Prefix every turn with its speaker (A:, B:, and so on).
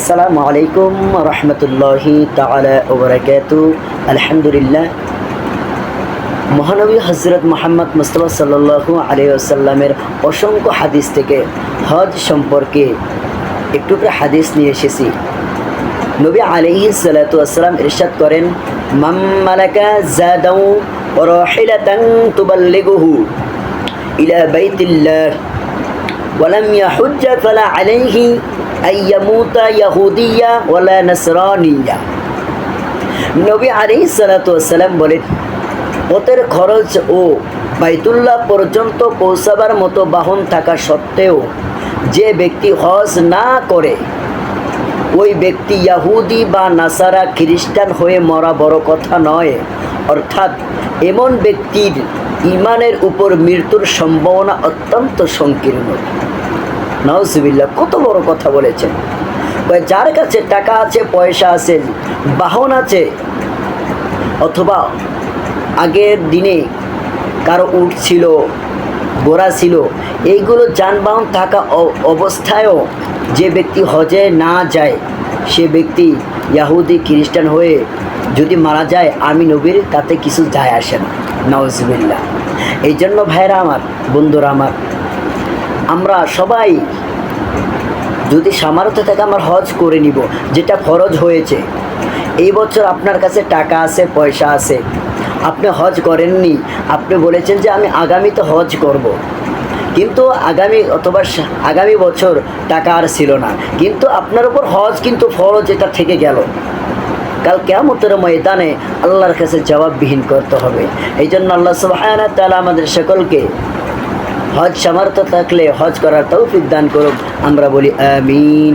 A: আসসালামু আলাইকুম রহমতুল্লাহি তাআলা ওয়া বারাকাতুহু। আলহামদুলিল্লাহ, মহানবী হযরত মুহাম্মদ মুস্তাফা সাল্লাল্লাহু আলাইহি ওয়াসাল্লামের অসংখ্য হাদিস থেকে হজ সম্পর্কে একটু করে হাদিস নিয়ে এসেছি। নবী আলাইহিস সালাতু ওয়াসসালাম ইরশাদ করেন, মান মালাকা যাদাউ ওয়া রাহিলাতান তুবাল্লিগুহু ইলা বাইতিল্লাহ ওয়া লাম ইয়াহুজ্জা ফালা আলাইহি আইয়ামুতা ইয়াহুদিয়া ওয়ালা নাসরানিয়া। নবী আলাইহিস সালাতু ওয়াসসালাম বলেন, পথের খরচ ও বাইতুল্লাহ পর্যন্ত পৌঁছাবার মতো বাহন থাকা সত্ত্বেও যে ব্যক্তি হজ না করে ওই ব্যক্তি ইয়াহুদি বা নাসারা খ্রিস্টান হয়ে মরা বড় কথা নয়। অর্থাৎ এমন ব্যক্তির ঈমানের উপর মৃত্যুর সম্ভাবনা অত্যন্ত সংকীর্ণ। নাউজুবিল্লাহ, কত বড় কথা বলেছেন। যার কাছে টাকা আছে, পয়সা আছে, বাহন আছে, অথবা আগের দিনে কারো উট ছিল, ঘোড়া ছিল, এইগুলো যানবাহন থাকা অবস্থায়ও যে ব্যক্তি হজে না যায় সে ব্যক্তি ইয়াহুদি খ্রিস্টান হয়ে যদি মারা যায়, আমি নবীর তাতে কিছু যায় আসে না। নাউজুবিল্লাহ। এই জন্য ভাইরা আমার, বন্ধুরা আমার, আমরা সবাই যদি সামর্থ্য থাকে আমার হজ করে নিব, যেটা ফরজ হয়েছে। এই বছর আপনার কাছে টাকা আছে, পয়সা আছে, আপনি হজ করেননি, আপনি বলেছেন যে আমি আগামীতে হজ করব। কিন্তু আগামী বছর টাকা আর ছিল না, কিন্তু আপনার উপর হজ কিন্তু ফরজ, এটা থেকে গেল। কাল কিয়ামতের ময়দানে আল্লাহর কাছে জবাববিহীন করতে হবে। এই জন্য আল্লাহ সুবহানাহু ওয়া তাআলা আমাদের সকলকে হজ সামর্থ্য থাকলে হজ করার তৌফিক দান করুক। আমরা বলি আমিন।